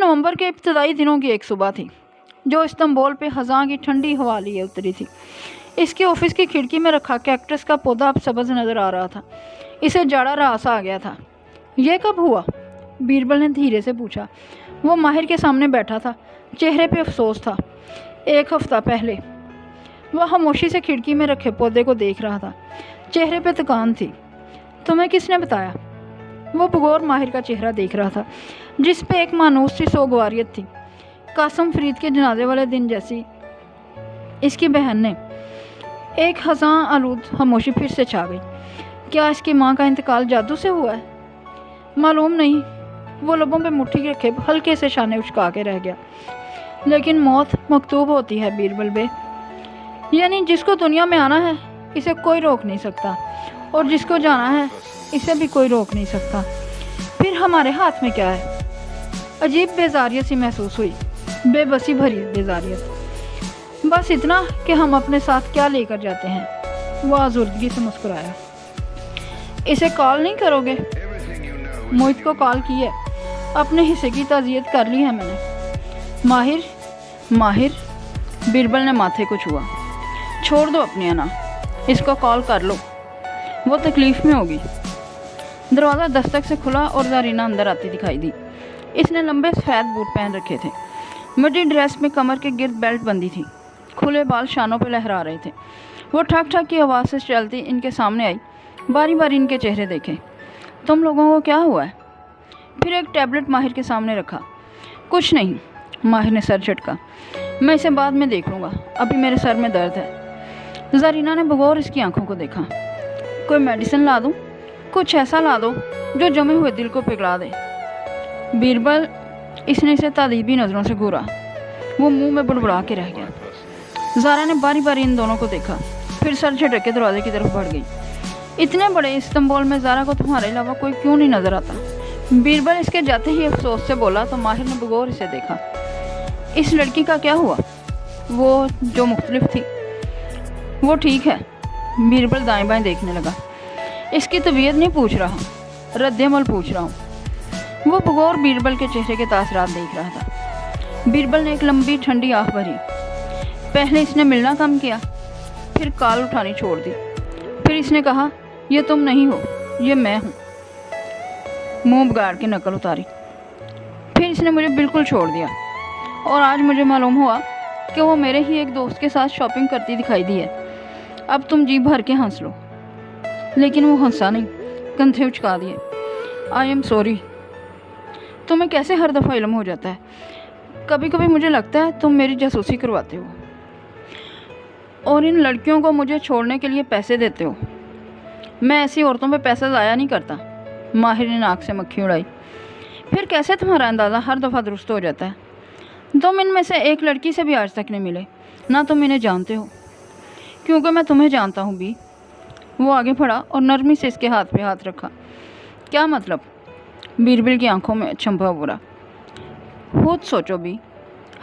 नवंबर के इब्तदाई दिनों की एक सुबह थी जो इस्तांबुल पे ख़ज़ां की ठंडी हवा लिए उतरी थी। इसके ऑफिस की खिड़की में रखा कैक्टस का पौधा अब सब्ज़ नज़र आ रहा था। इसे जाड़ा रासा आ गया था। यह कब हुआ? बीरबल ने धीरे से पूछा। वो माहिर के सामने बैठा था, चेहरे पे अफसोस था। 1 हफ्ता पहले। वह खामोशी से खिड़की में रखे पौधे को देख रहा था, चेहरे पे थकान थी। तुम्हें किसने बताया? वो बगौर माहिर का चेहरा देख रहा था, जिस पे एक मानूस सी सोगवारियत थी, कासम फरीद के जनाजे वाले दिन जैसी। इसकी बहन ने। एक ख़ज़ां आलूद खामोशी फिर से छा गई। क्या इसकी माँ का इंतकाल जादू से हुआ है? मालूम नहीं। वो लबों पे मुट्ठी रखे हल्के से शाने उचका के रह गया। लेकिन मौत मकतूब होती है बीरबल बे। यानी जिसको दुनिया में आना है इसे कोई रोक नहीं सकता, और जिसको जाना है इसे भी कोई रोक नहीं सकता। फिर हमारे हाथ में क्या है? अजीब बेजारियत सी महसूस हुई, बेबसी भरी बेजारियत। बस इतना कि हम अपने साथ क्या लेकर जाते हैं। वो आज़ुर्दगी से मुस्कुराया। इसे कॉल नहीं करोगे? मोहित को कॉल की है, अपने हिस्से की ताज़ियत कर ली है मैंने। माहिर बीरबल ने माथे को छुआ। छोड़ दो अपनी अना, इसको कॉल कर लो, वो तकलीफ़ में होगी। दरवाज़ा दस्तक से खुला और ज़ारीना अंदर आती दिखाई दी। इसने लंबे सफ़ेद बूट पहन रखे थे, मडी ड्रेस में कमर के गिर्द बेल्ट बंदी थी, खुले बाल शानों पर लहरा रहे थे। वो ठक ठक की आवाज़ से चलती इनके सामने आई, बारी बारी इनके चेहरे देखे। तुम लोगों को क्या हुआ है? फिर एक टैबलेट माहिर के सामने रखा। कुछ नहीं, माहिर ने सर झटका। मैं इसे बाद में देख लूँगा, अभी मेरे सर में दर्द है। ज़ारीना ने बगौर इसकी आंखों को देखा। कोई मेडिसिन ला दूँ? कुछ ऐसा ला दो जो जमे हुए दिल को पिघला दे। बीरबल, इसने इसे तादीबी नज़रों से घूरा। वो मुंह में बुड़बुड़ा के रह गया। ज़ारा ने बारी बारी इन दोनों को देखा, फिर सर झटक के दरवाजे की तरफ बढ़ गई। इतने बड़े इस्तांबुल में ज़ारा को तुम्हारे अलावा कोई क्यों नहीं नज़र आता? बीरबल इसके जाते ही अफसोस से बोला तो माहिर ने बगौर इसे देखा। इस लड़की का क्या हुआ? वो जो मुख्तलिफ थी। वो ठीक है। बीरबल दाएं बाएं देखने लगा। इसकी तबीयत नहीं पूछ रहा, रद्द-ए-अमल पूछ रहा हूँ। वो बगौर बीरबल के चेहरे के तासरात देख रहा था। बीरबल ने एक लंबी ठंडी आह भरी। पहले इसने मिलना कम किया, फिर कॉल उठानी छोड़ दी। फिर इसने कहा, ये तुम नहीं हो, ये मैं हूँ। मुंह बिगाड़ के नकल उतारी। फिर इसने मुझे बिल्कुल छोड़ दिया, और आज मुझे मालूम हुआ कि वो मेरे ही एक दोस्त के साथ शॉपिंग करती दिखाई दी है। अब तुम जी भर के हंस लो। लेकिन वो हंसा नहीं, कंधे उचका दिए। I am sorry. तुम्हें कैसे हर दफ़ा इल्म हो जाता है? कभी कभी मुझे लगता है तुम मेरी जासूसी करवाते हो और इन लड़कियों को मुझे छोड़ने के लिए पैसे देते हो। मैं ऐसी औरतों पे पैसा ज़ाया नहीं करता। माहिर ने नाक से मक्खी उड़ाई। फिर कैसे तुम्हारा अंदाज़ा हर दफ़ा दुरुस्त हो जाता है? तुम इनमें से एक लड़की से भी आज तक नहीं मिले, ना तुम इन्हें जानते हो। क्योंकि मैं तुम्हें जानता हूँ बी। वो आगे बढ़ा और नरमी से इसके हाथ पे हाथ रखा। क्या मतलब? बीरबल की आंखों में चंपा बुरा। खुद सोचो बी,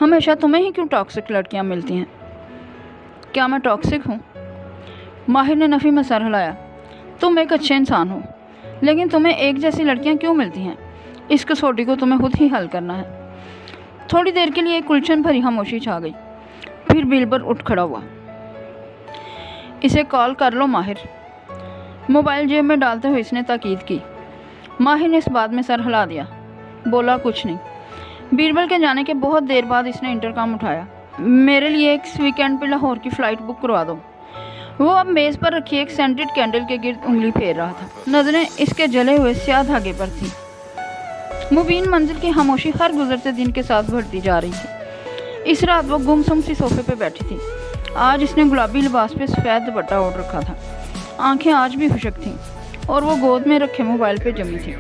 हमेशा तुम्हें ही क्यों टॉक्सिक लड़कियाँ मिलती हैं? क्या मैं टॉक्सिक हूँ? माहिर ने नफ़ी में सर हिलाया। तुम एक अच्छे इंसान हो, लेकिन तुम्हें एक जैसी लड़कियाँ क्यों मिलती हैं? इस कसौटी को तुम्हें खुद ही हल करना है। थोड़ी देर के लिए एक उलझन भरी खामोशी छा गई। फिर बीरबल उठ खड़ा हुआ। इसे कॉल कर लो माहिर। मोबाइल जेब में डालते हुए इसने ताकीद की। माहिर ने इस बात में सर हिला दिया, बोला कुछ नहीं। बीरबल के जाने के बहुत देर बाद इसने इंटरकॉम उठाया। मेरे लिए एक वीकेंड पे लाहौर की फ़्लाइट बुक करवा दो। वो अब मेज़ पर रखी एक सेंटेड कैंडल के गिर्द उंगली फेर रहा था। नज़रें इसके जले हुए स्याह धागे पर थी। मुबीन मंजिल की खामोशी हर गुजरते दिन के साथ बढ़ती जा रही थी। इस रात वो गुमसुम सी सोफे पे बैठी थी। आज इसने गुलाबी लिबास पे सफ़ेद दुपट्टा ओढ़ रखा था। आंखें आज भी खुशक थीं और वो गोद में रखे मोबाइल पे जमी थी।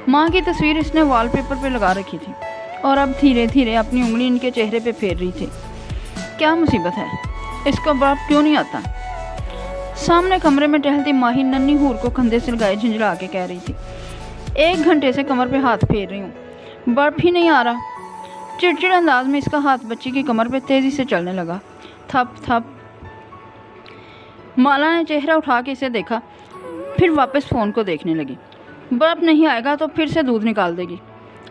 माँ की तस्वीर इसने वॉलपेपर पे लगा रखी थी और अब धीरे धीरे अपनी उंगली इनके चेहरे पे फेर रही थी। क्या मुसीबत है? इसका बाप क्यों नहीं आता? सामने कमरे में टहलती माही नन्ही हूर को कंधे से लगाए झंझला के कह रही थी, 1 घंटे से कमर पे हाथ फेर रही हूँ, बर्फ ही नहीं आ रहा। चिड़चिड़ अंदाज में इसका हाथ बच्ची की कमर पे तेज़ी से चलने लगा। थप थप। माला ने चेहरा उठा के इसे देखा, फिर वापस फ़ोन को देखने लगी। बर्फ नहीं आएगा तो फिर से दूध निकाल देगी।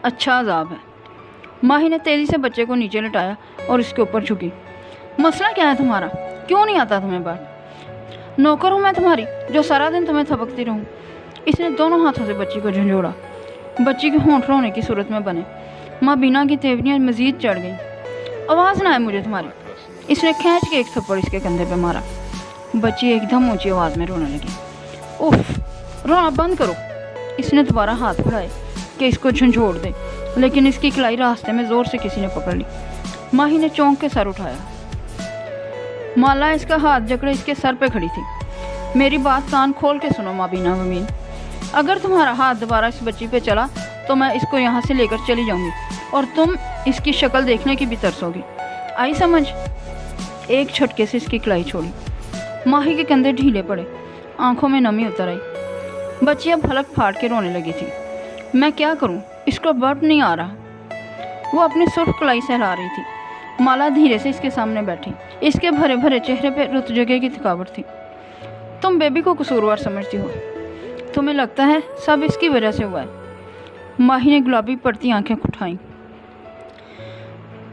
अच्छा अजाब है। माही ने तेज़ी से बच्चे को नीचे लटाया और इसके ऊपर झुकी। मसला क्या है तुम्हारा, क्यों नहीं आता तुम्हें बात? नौकर हूँ मैं तुम्हारी जो सारा दिन तुम्हें थपकती रहूँ। इसने दोनों हाथों से बच्ची को झंझोड़ा। बच्ची के होंठ रोने की सूरत में बने। माँ बीना की तेवरियाँ मजीद चढ़ गईं। आवाज़ ना आए मुझे तुम्हारी। इसने खींच के एक थप्पड़ इसके कंधे पे मारा। बच्ची एकदम ऊंची आवाज़ में रोने लगी। उफ, रोना बंद करो। इसने दोबारा हाथ बढ़ाए कि इसको झंझोड़ दे, लेकिन इसकी कलाई रास्ते में ज़ोर से किसी ने पकड़ ली। माही ने चौंक के सर उठाया। माला इसका हाथ जकड़े इसके सर पे खड़ी थी। मेरी बात कान खोल के सुनो माँ बीना वमीन, अगर तुम्हारा हाथ दोबारा इस बच्ची पे चला तो मैं इसको यहाँ से लेकर चली जाऊँगी और तुम इसकी शक्ल देखने की भी तरसोगी। आई समझ? एक झटके से इसकी कलाई छोड़ी। माही के कंधे ढीले पड़े, आंखों में नमी उतर आई। बच्ची अब हलक फाड़ के रोने लगी थी। मैं क्या करूं, इसको बर्फ नहीं आ रहा। वो अपनी सुर्ख कलाई सहला रही थी। माला धीरे से इसके सामने बैठी। इसके भरे भरे चेहरे पे रुत जगह की थकावट थी। तुम बेबी को कसूरवार समझती हो, तुम्हें लगता है सब इसकी वजह से हुआ है। माही ने गुलाबी पड़ती आंखें उठाईं।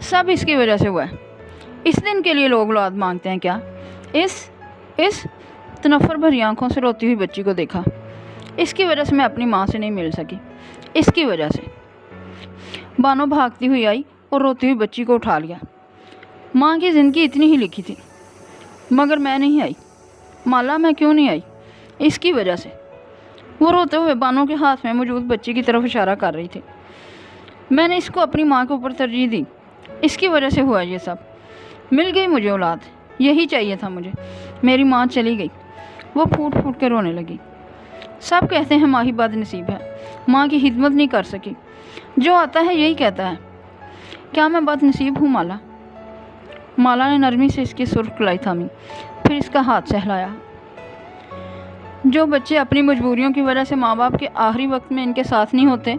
सब इसकी वजह से हुआ है। इस दिन के लिए लोग औलाद मांगते हैं क्या? इस तनफर भरी आंखों से रोती हुई बच्ची को देखा। इसकी वजह से मैं अपनी माँ से नहीं मिल सकी, इसकी वजह से। बानो भागती हुई आई और रोती हुई बच्ची को उठा लिया। माँ की ज़िंदगी इतनी ही लिखी थी, मगर मैं नहीं आई। माला, मैं क्यों नहीं आई? इसकी वजह से। वो रोते हुए बानो के हाथ में मौजूद बच्ची की तरफ इशारा कर रही थी। मैंने इसको अपनी माँ के ऊपर तरजीह दी, इसकी वजह से हुआ ये सब। मिल गई मुझे औलाद, यही चाहिए था मुझे। मेरी माँ चली गई। वो फूट फूट के रोने लगी। सब कहते हैं माही बदनसीब है, माँ की खिदमत नहीं कर सकी। जो आता है यही कहता है। क्या मैं बदनसीब हूँ माला? माला ने नरमी से इसकी सुर्ख कलाई थामी, फिर इसका हाथ सहलाया। जो बच्चे अपनी मजबूरियों की वजह से माँ बाप के आखिरी वक्त में इनके साथ नहीं होते,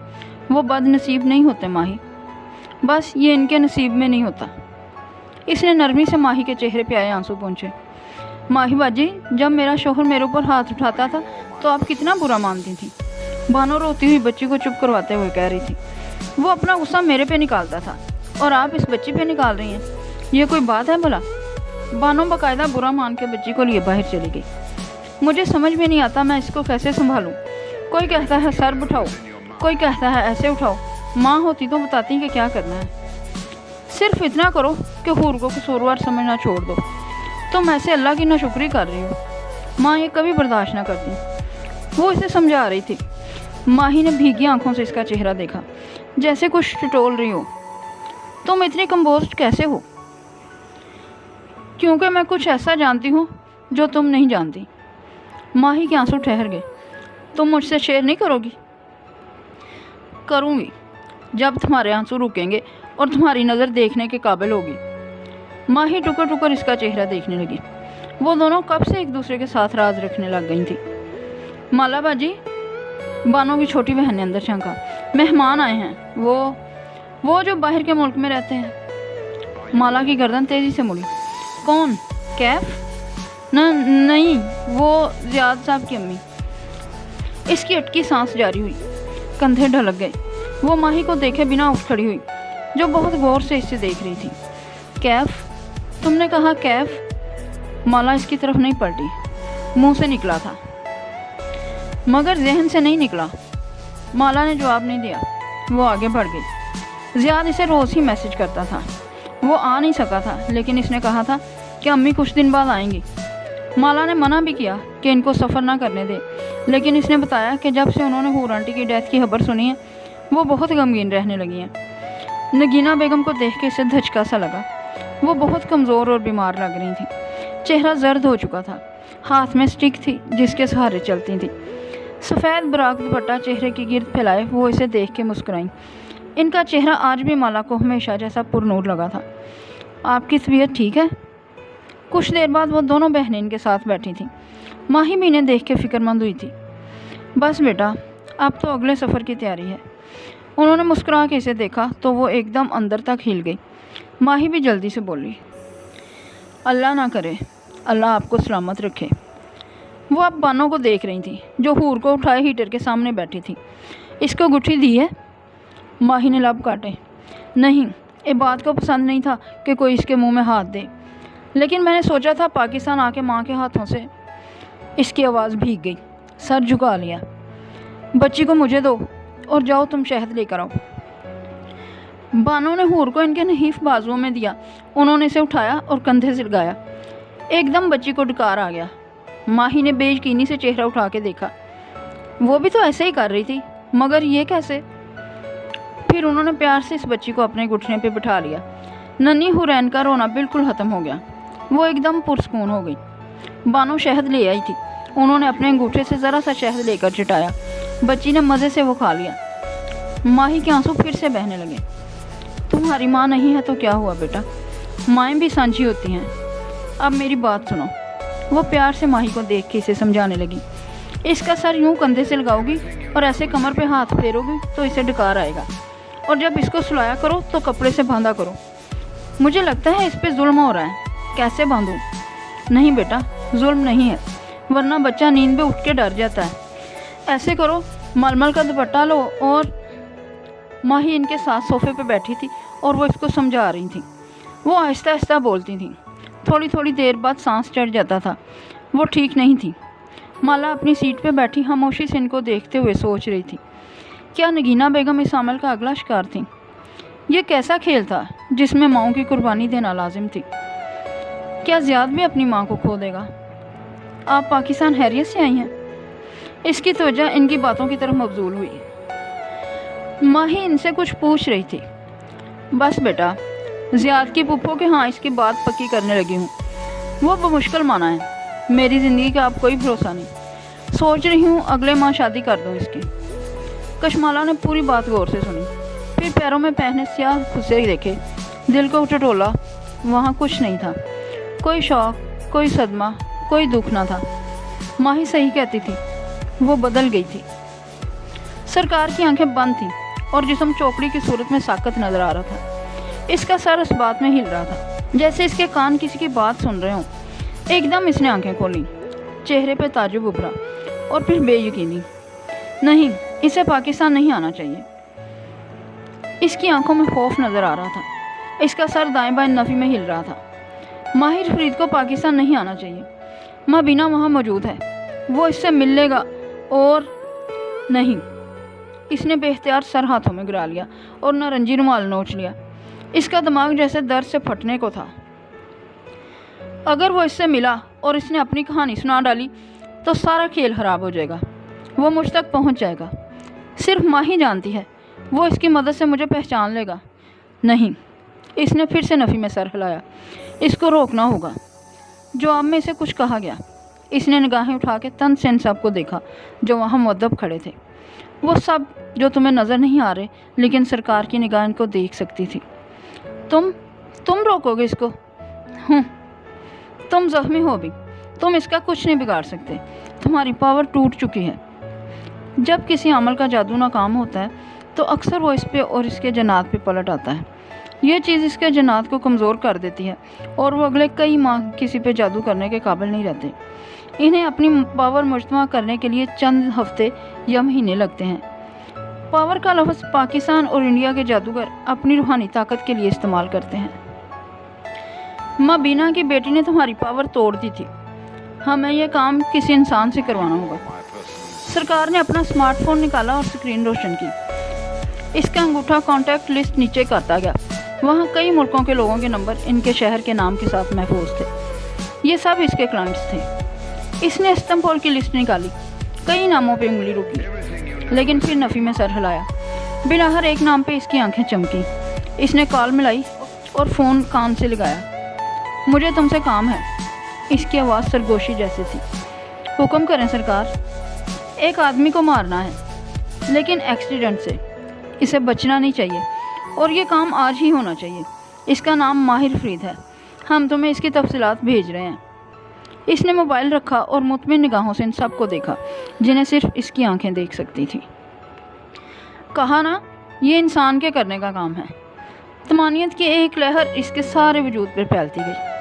वो बदनसीब नहीं होते माही। बस ये इनके नसीब में नहीं होता। इसने नरमी से माही के चेहरे पे आए आंसू पोंछे। माही बाजी, जब मेरा शोहर मेरे ऊपर हाथ उठाता था तो आप कितना बुरा मानती थी। बानो रोती हुई बच्ची को चुप करवाते हुए कह रही थी। वो अपना गुस्सा मेरे पे निकालता था और आप इस बच्ची पे निकाल रही हैं, ये कोई बात है भला? बानो बाकायदा बुरा मान के बच्ची को लिए बाहर चली गई। मुझे समझ में नहीं आता मैं इसको कैसे संभालूं। कोई कहता है सर उठाओ, कोई कहता है ऐसे उठाओ। माँ होती तो बताती कि क्या करना है। सिर्फ इतना करो कि हूर को कसूरवार समझना छोड़ दो। तुम ऐसे अल्लाह की नाशुक्री कर रही हो। माँ ये कभी बर्दाश्त ना करती। वो इसे समझा रही थी। माही ने भीगी आंखों से इसका चेहरा देखा, जैसे कुछ टटोल रही हो। तुम इतनी कम्पोस्ट कैसे हो? क्योंकि मैं कुछ ऐसा जानती हूँ जो तुम नहीं जानती। माही के आंसू ठहर गए। तुम मुझसे शेयर नहीं करोगी? करूँगी, जब तुम्हारे आंसू रुकेंगे और तुम्हारी नज़र देखने के काबिल होगी। माही टुकर टुकर इसका चेहरा देखने लगी। वो दोनों कब से एक दूसरे के साथ राज रखने लग गई थी। माला बाजी, बानो की छोटी बहन ने अंदर झांका। मेहमान आए हैं, वो जो बाहर के मुल्क में रहते हैं। माला की गर्दन तेज़ी से मुड़ी। कौन? कैफ? नहीं, वो ज़ियाद साहब की अम्मी। इसकी अटकी सांस जारी हुई, कंधे ढलक गए। वो माही को देखे बिना उठ खड़ी हुई, जो बहुत गौर से इसे देख रही थी। कैफ? तुमने कहा कैफ? माला इसकी तरफ नहीं पलटी, मुंह से निकला था मगर जहन से नहीं निकला। माला ने जवाब नहीं दिया। वो आगे बढ़ गई। ज़ियाद इसे रोज़ ही मैसेज करता था। वो आ नहीं सका था, लेकिन इसने कहा था कि अम्मी कुछ दिन बाद आएंगी। माला ने मना भी किया कि इनको सफ़र ना करने दे, लेकिन इसने बताया कि जब से उन्होंने हूर आंटी की डेथ की खबर सुनी है, वो बहुत गमगीन रहने लगी हैं। नगीना बेगम को देख के इसे धचका सा लगा। वो बहुत कमज़ोर और बीमार लग रही थी। चेहरा जर्द हो चुका था। हाथ में स्टिक थी जिसके सहारे चलती थी। सफ़ेद बराक दुपट्टा चेहरे की गिर्द फैलाए वो इसे देख के मुस्कुराई। इनका चेहरा आज भी माला को हमेशा जैसा पुरनूर लगा था। आपकी तबीयत ठीक है? कुछ देर बाद वो दोनों बहनें इनके साथ बैठी थीं। माही भी इन्हें देख के फ़िक्रमंद हुई थी। बस बेटा, अब तो अगले सफ़र की तैयारी है। उन्होंने मुस्कुरा के इसे देखा तो वो एकदम अंदर तक हिल गई। माही भी जल्दी से बोली, अल्लाह ना करे, अल्लाह आपको सलामत रखे। वो अब बानो को देख रही थी, जो हूर को उठाए हीटर के सामने बैठी थी। इसको गुट्ठी दी है? माही ने लब काटे। نہیں، عباد کو پسند نہیں تھا کہ کوئی اس کے منہ میں ہاتھ دے، لیکن میں نے سوچا تھا پاکستان آ کے ماں کے ہاتھوں سے اس کی آواز بھیگ گئی۔ سر جھکا لیا۔ بچی کو مجھے دو اور جاؤ تم شہد لے کر آؤ۔ بانو نے حور کو ان کے نحیف بازوؤں میں دیا۔ انہوں نے اسے اٹھایا اور کندھے سے لگایا۔ ایک دم بچی کو ڈکار آ گیا۔ ماہی نے بے یقینی سے چہرہ اٹھا کے دیکھا۔ وہ بھی تو ایسے ہی کر رہی تھی، مگر یہ کیسے؟ پھر انہوں نے پیار سے اس بچی کو اپنے گھٹنے پہ بٹھا لیا۔ ننھی حورین کا رونا بالکل ختم ہو گیا۔ وہ ایک دم پرسکون ہو گئی۔ بانو شہد لے آئی تھی۔ انہوں نے اپنے انگوٹھے سے ذرا سا شہد لے کر چٹایا۔ بچی نے مزے سے وہ کھا لیا۔ ماہی کے آنسو پھر سے بہنے لگے۔ تمہاری ماں نہیں ہے تو کیا ہوا بیٹا، مائیں بھی سانجھی ہوتی ہیں۔ اب میری بات سنو۔ وہ پیار سے ماہی کو دیکھ کے اسے سمجھانے لگی۔ اس کا سر یوں کندھے سے لگاؤ گی اور ایسے کمر پہ ہاتھ پھیرو گی تو اسے ڈکار آئے گا، اور جب اس کو سلایا کرو تو کپڑے سے باندھا کرو۔ مجھے لگتا ہے اس پہ ظلم ہو رہا ہے، کیسے باندھوں؟ نہیں بیٹا، ظلم نہیں ہے، ورنہ بچہ نیند میں اٹھ کے ڈر جاتا ہے۔ ایسے کرو، ململ کا دوپٹہ لو اور ماہی ان کے ساتھ صوفے پہ بیٹھی تھی اور وہ اس کو سمجھا رہی تھی۔ وہ آہستہ آہستہ بولتی تھیں۔ تھوڑی تھوڑی دیر بعد سانس چڑھ جاتا تھا۔ وہ ٹھیک نہیں تھی۔ مالا اپنی سیٹ پہ بیٹھی خاموشی سے ان کو دیکھتے ہوئے سوچ رہی تھی، کیا نگینہ بیگم اس عمل کا اگلا شکار تھی؟ یہ کیسا کھیل تھا جس میں ماؤں کی قربانی دینا لازم تھی؟ کیا زیاد بھی اپنی ماں کو کھو دے گا؟ آپ پاکستان خیریت سے آئی ہیں؟ اس کی توجہ ان کی باتوں کی طرف مبذول ہوئی۔ ماہی ان سے کچھ پوچھ رہی تھی۔ بس بیٹا، زیاد کی پھپھو کے ہاں اس کی بات پکی کرنے لگی ہوں۔ وہ بمشکل مانا ہے۔ میری زندگی کا اب کوئی بھروسہ نہیں۔ سوچ رہی ہوں اگلے ماہ شادی کر دوں اس کی۔ کشمالہ نے پوری بات غور سے سنی، پھر پیروں میں پہنے سیاہ پھسے دیکھے۔ دل کو ٹٹولا۔ وہاں کچھ نہیں تھا، کوئی شوق، کوئی صدمہ، کوئی دکھ نہ تھا۔ ماہی صحیح کہتی تھی، وہ بدل گئی تھی۔ سرکار کی آنکھیں بند تھیں اور جسم چوکڑی کی صورت میں ساکت نظر آ رہا تھا۔ اس کا سر اس بات میں ہل رہا تھا جیسے اس کے کان کسی کی بات سن رہے ہوں۔ ایک دم اس نے آنکھیں کھولیں۔ چہرے پہ تعجب ابھرا اور پھر بے یقینی۔ نہیں، اسے پاکستان نہیں آنا چاہیے۔ اس کی آنکھوں میں خوف نظر آ رہا تھا۔ اس کا سر دائیں بائیں نفی میں ہل رہا تھا۔ ماہر فرید کو پاکستان نہیں آنا چاہیے۔ ماں بینا وہاں موجود ہے، وہ اس سے مل لے گا۔ اور نہیں، اس نے بے اختیار سر ہاتھوں میں گرا لیا اور نارنجی رومال نوچ لیا۔ اس کا دماغ جیسے درد سے پھٹنے کو تھا۔ اگر وہ اس سے ملا اور اس نے اپنی کہانی سنا ڈالی تو سارا کھیل خراب ہو جائے گا۔ وہ مجھ تک پہنچ جائے گا۔ صرف ماں ہی جانتی ہے، وہ اس کی مدد سے مجھے پہچان لے گا۔ نہیں، اس نے پھر سے نفی میں سر ہلایا۔ اس کو روکنا ہوگا۔ جواب میں اسے کچھ کہا گیا۔ اس نے نگاہیں اٹھا کے تن سے ان سب کو دیکھا جو وہاں مؤدب کھڑے تھے، وہ سب جو تمہیں نظر نہیں آ رہے لیکن سرکار کی نگاہ ان کو دیکھ سکتی تھی۔ تم روکو گے اس کو؟ تم زخمی ہو بھی، تم اس کا کچھ نہیں بگاڑ سکتے۔ تمہاری پاور ٹوٹ چکی ہے۔ جب کسی عمل کا جادو ناکام ہوتا ہے تو اکثر وہ اس پہ اور اس کے جنات پہ پلٹ آتا ہے۔ یہ چیز اس کے جنات کو کمزور کر دیتی ہے اور وہ اگلے کئی ماہ کسی پہ جادو کرنے کے قابل نہیں رہتے۔ انہیں اپنی پاور مجتمع کرنے کے لیے چند ہفتے یا مہینے لگتے ہیں۔ پاور کا لفظ پاکستان اور انڈیا کے جادوگر اپنی روحانی طاقت کے لیے استعمال کرتے ہیں۔ ماں بینا کی بیٹی نے تمہاری پاور توڑ دی تھی۔ ہمیں یہ کام کسی انسان سے کروانا ہوگا۔ سرکار نے اپنا سمارٹ فون نکالا اور اسکرین روشن کی۔ اس کا انگوٹھا کانٹیکٹ لسٹ نیچے کرتا گیا۔ وہاں کئی ملکوں کے لوگوں کے نمبر ان کے شہر کے نام کے ساتھ محفوظ تھے۔ یہ سب اس کے کلائنٹس تھے۔ اس نے استنبول کی لسٹ نکالی، کئی ناموں پہ انگلی رکی، لیکن پھر نفی میں سر ہلایا۔ بلاخر ایک نام پہ اس کی آنکھیں چمکی۔ اس نے کال ملائی اور فون کان سے لگایا۔ مجھے تم سے کام ہے۔ اس کی آواز سرگوشی جیسے تھی۔ حکم کریں سرکار۔ ایک آدمی کو مارنا ہے، لیکن ایکسیڈنٹ سے۔ اسے بچنا نہیں چاہیے اور یہ کام آج ہی ہونا چاہیے۔ اس کا نام ماہر فرید ہے۔ ہم تمہیں اس کی تفصیلات بھیج رہے ہیں۔ اس نے موبائل رکھا اور مطمئن نگاہوں سے ان سب کو دیکھا جنہیں صرف اس کی آنکھیں دیکھ سکتی تھیں۔ کہا نا، یہ انسان کے کرنے کا کام ہے۔ طمانینت کی ایک لہر اس کے سارے وجود پر پھیلتی گئی۔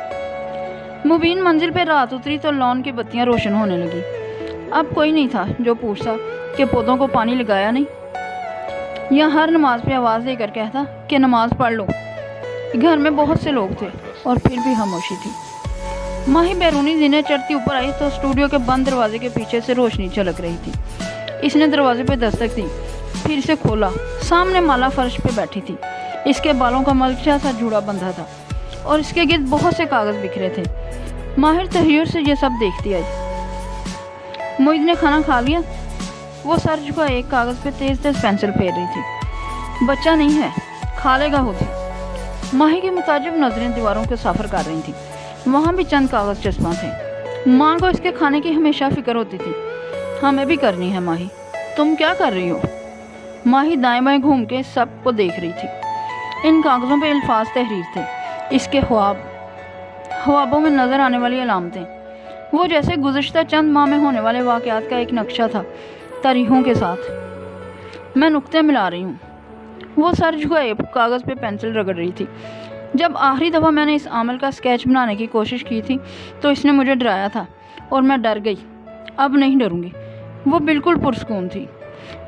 مبین منزل پہ رات اتری تو لان کی بتیاں روشن ہونے لگی۔ اب کوئی نہیں تھا جو پوچھتا کہ پودوں کو پانی لگایا نہیں، یا ہر نماز پہ آواز دے کر کہتا کہ کہ نماز پڑھ لو۔ گھر میں بہت سے لوگ تھے اور پھر بھی خاموشی تھی۔ ماہی بیرونی زینے چڑھتی اوپر آئی تو اسٹوڈیو کے بند دروازے کے پیچھے سے روشنی جھلک رہی تھی۔ اس نے دروازے پہ دستک دی، پھر اسے کھولا۔ سامنے مالا فرش پہ بیٹھی تھی۔ اس کے بالوں کا ملچا سا جوڑا بندھا تھا اور اس کے گرد بہت سے کاغذ بکھرے تھے۔ ماہر تحیر سے یہ سب دیکھتی آئی۔ معید نے کھانا کھا لیا؟ وہ سر جھکا ایک کاغذ پہ تیز تیز پینسل پھیر رہی تھی۔ بچہ نہیں ہے، کھا لے گا خود ہی۔ ماہی کی متعجب نظریں دیواروں کے سفر کر رہی تھیں۔ وہاں بھی چند کاغذ چسپاں تھے۔ ماں کو اس کے کھانے کی ہمیشہ فکر ہوتی تھی۔ ہمیں بھی کرنی ہے ماہی، تم کیا کر رہی ہو؟ ماہی دائیں بائیں گھوم کے سب کو دیکھ رہی تھی۔ ان کاغذوں پہ الفاظ تحریر تھے، اس کے خوابوں میں نظر آنے والی علامتیں، وہ جیسے گزشتہ چند ماہ میں ہونے والے واقعات کا ایک نقشہ تھا، تاریخوں کے ساتھ۔ میں نقطے ملا رہی ہوں۔ وہ سر جھکائے کاغذ پہ پینسل رگڑ رہی تھی۔ جب آخری دفعہ میں نے اس عمل کا اسکیچ بنانے کی کوشش کی تھی تو اس نے مجھے ڈرایا تھا اور میں ڈر گئی۔ اب نہیں ڈروں گی۔ وہ بالکل پرسکون تھی۔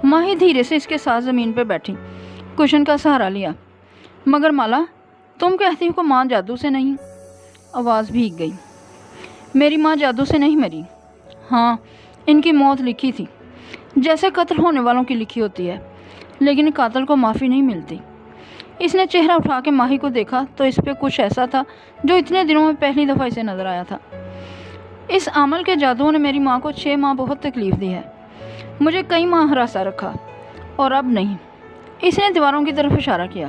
ماہی دھیرے سے اس کے ساتھ زمین پہ بیٹھی، کشن کا سہارا لیا۔ مگر مالا، تم کہتی ہو کہ ماں جادو سے نہیں؟ آواز بھیگ گئی۔ میری ماں جادو سے نہیں مری۔ ہاں، ان کی موت لکھی تھی، جیسے قتل ہونے والوں کی لکھی ہوتی ہے، لیکن قاتل کو معافی نہیں ملتی۔ اس نے چہرہ اٹھا کے ماہی کو دیکھا تو اس پہ کچھ ایسا تھا جو اتنے دنوں میں پہلی دفعہ اسے نظر آیا تھا۔ اس عمل کے جادو نے میری ماں کو 6 ماہ بہت تکلیف دی ہے، مجھے کئی ماہ ہراساں رکھا، اور اب نہیں۔ اس نے دیواروں کی طرف اشارہ کیا۔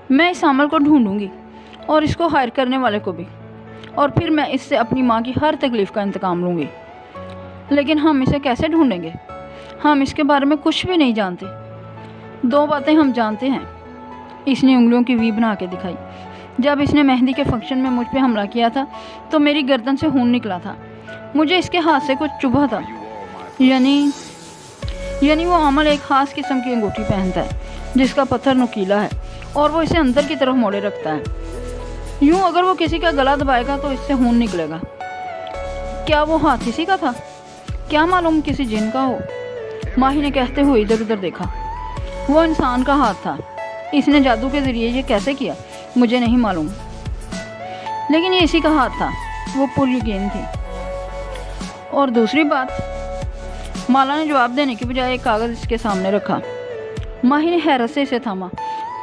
میں اس عمل کو ڈھونڈوں گی اور اس کو ہائر کرنے والے کو بھی، اور پھر میں اس سے اپنی ماں کی ہر تکلیف کا انتقام لوں گی۔ لیکن ہم اسے کیسے ڈھونڈیں گے؟ ہم اس کے بارے میں کچھ بھی نہیں جانتے۔ 2 باتیں ہم جانتے ہیں۔ اس نے انگلیوں کی وی بنا کے دکھائی۔ جب اس نے مہندی کے فنکشن میں مجھ پہ حملہ کیا تھا تو میری گردن سے خون نکلا تھا۔ مجھے اس کے ہاتھ سے کچھ چبھا تھا، یعنی وہ عمل ایک خاص قسم کی انگوٹھی پہنتا ہے جس کا پتھر نکیلا ہے اور وہ اسے اندر کی طرف موڑے رکھتا ہے۔ یوں اگر وہ کسی کا گلا دبائے گا تو اس سے خون نکلے گا۔ کیا وہ ہاتھ اسی کا تھا؟ کیا معلوم کسی جن کا ہو؟ ماہی نے کہتے ہوئے ادھر ادھر دیکھا۔ وہ انسان کا ہاتھ تھا۔ اس نے جادو کے ذریعے یہ کیسے کیا مجھے نہیں معلوم، لیکن یہ اسی کا ہاتھ تھا۔ وہ پر یقین تھی۔ اور دوسری بات، مالا نے جواب دینے کی بجائے ایک کاغذ اس کے سامنے رکھا۔ ماہی نے حیرت سے اسے تھاما،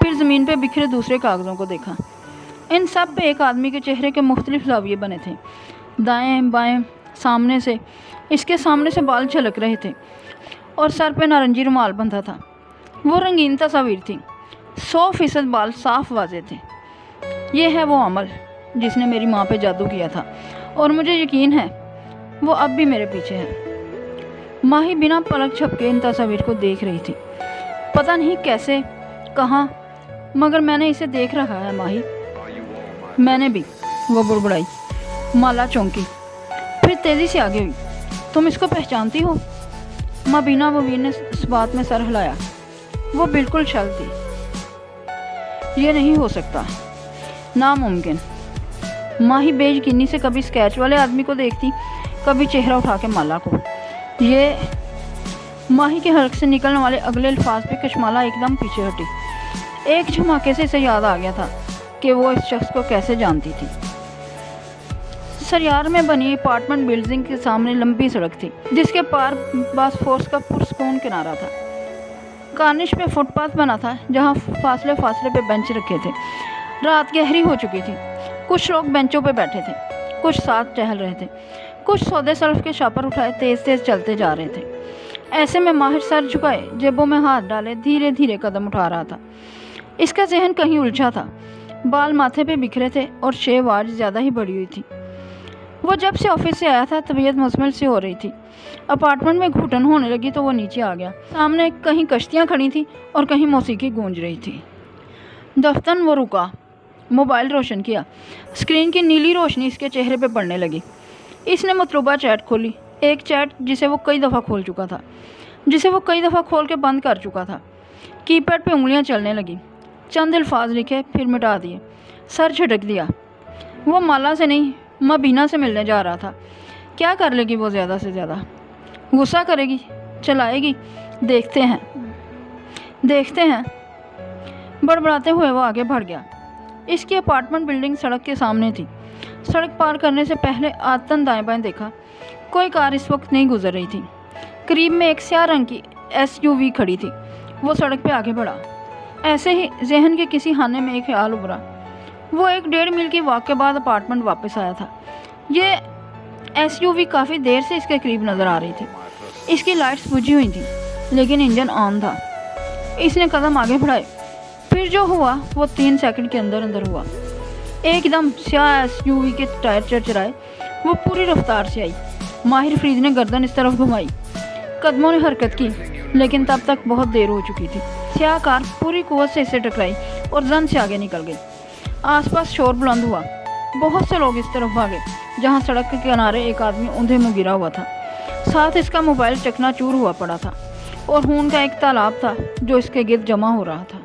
پھر زمین پہ بکھرے دوسرے کاغذوں کو دیکھا۔ ان سب پہ ایک آدمی کے چہرے کے مختلف زاویے بنے تھے، دائیں بائیں، سامنے سے۔ اس کے سامنے سے بال جھلک رہے تھے اور سر پہ نارنجی رومال بندھا تھا۔ وہ رنگین تصاویر تھی، 100% بال صاف واضح تھے۔ یہ ہے وہ عمل جس نے میری ماں پہ جادو کیا تھا، اور مجھے یقین ہے وہ اب بھی میرے پیچھے ہے۔ ماہی بنا پلک جھپکے ان تصاویر کو دیکھ رہی تھی۔ پتہ نہیں کیسے، کہاں، مگر میں نے اسے دیکھ رکھا ہے ماہی۔ میں نے بھی، وہ بڑبڑائی۔ مالا چونکی، پھر تیزی سے آگے ہوئی۔ تم اس کو پہچانتی ہو؟ مبینہ مبین نے اس بات میں سر ہلایا۔ وہ بالکل شل تھی۔ یہ نہیں ہو سکتا، ناممکن۔ ماہی بے یقینی سے کبھی اسکیچ والے آدمی کو دیکھتی، کبھی چہرہ اٹھا کے مالا کو۔ یہ ماہی کے حلق سے نکلنے والے اگلے الفاظ پہ کشمالا ایک دم پیچھے ہٹی۔ ایک جھماکے سے اسے یاد آ گیا تھا کہ وہ اس شخص کو کیسے جانتی تھی۔ سریار میں بنی اپارٹمنٹ بلڈنگ کے سامنے لمبی سڑک تھی جس کے پار باس فورس کا پرسکون کنارہ تھا۔ کارنش پہ فٹ پاتھ بنا تھا جہاں فاصلے پہ بینچ رکھے تھے۔ رات گہری ہو چکی تھی۔ کچھ لوگ بینچوں پہ بیٹھے تھے، کچھ ساتھ ٹہل رہے تھے، کچھ سودے سلف کے شاپر اٹھائے تیز تیز چلتے جا رہے تھے۔ ایسے میں ماہر سر جھکائے، جیبوں میں ہاتھ ڈالے دھیرے دھیرے قدم اٹھا رہا تھا۔ اس کا ذہن کہیں الجھا تھا۔ بال ماتھے پہ بکھرے تھے اور شیو آج زیادہ ہی بڑی ہوئی تھی۔ وہ جب سے آفس سے آیا تھا طبیعت مزمل سی ہو رہی تھی۔ اپارٹمنٹ میں گھٹن ہونے لگی تو وہ نیچے آ گیا۔ سامنے کہیں کشتیاں کھڑی تھیں اور کہیں موسیقی گونج رہی تھی۔ دفتن وہ رکا، موبائل روشن کیا۔ اسکرین کی نیلی روشنی اس کے چہرے پہ پڑنے لگی۔ اس نے مطلوبہ چیٹ کھولی، ایک چیٹ جسے وہ کئی دفعہ کھول چکا تھا، جسے وہ کئی دفعہ کھول کے بند کر چکا تھا۔ کی پیڈ پہ انگلیاں چلنے لگیں، چند الفاظ لکھے پھر مٹا دیے، سر جھٹک دیا۔ وہ مالا سے نہیں، مبینہ سے ملنے جا رہا تھا۔ کیا کر لے گی وہ زیادہ سے زیادہ؟ غصہ کرے گی؟ چلائے گی؟ دیکھتے ہیں۔ बड़बड़ाते हुए वो आगे बढ़ गया। इसकी अपार्टमेंट बिल्डिंग सड़क के सामने थी। सड़क पार करने से पहले आदतन दाएं बाएं देखा। कोई कार इस वक्त नहीं गुजर रही थी। करीब में एक स्याह रंग की SUV खड़ी थी। वो सड़क पे आगे बढ़ा। ऐसे ही जहन के किसी खाने में एक ख्याल उभरा। वो 1-1.5 मील की वॉक के बाद अपार्टमेंट वापस आया था। ये SUV काफ़ी देर से इसके करीब नज़र आ रही थी। इसकी लाइट्स बुझी हुई थी, लेकिन इंजन ऑन था। इसने कदम आगे बढ़ाए। फिर जो हुआ वो 3 सेकंड के अंदर अंदर हुआ। एकदम स्याह SUV के टायर चरचराए। वो पूरी रफ्तार से आई। माहिर फरीद ने गर्दन इस तरफ घुमाई। कदमों ने हरकत की, लेकिन तब तक बहुत देर हो चुकी थी। स्याह कार पूरी कुव्वत से इसे टकराई और जन से आगे निकल गई। आसपास शोर बुलंद हुआ। बहुत से लोग इस तरफ भागे जहां सड़क के किनारे एक आदमी ऊंधे मुंह गिरा हुआ था। साथ इसका मोबाइल चकनाचूर हुआ पड़ा था और खून का एक तालाब था जो इसके गिर्द जमा हो रहा था।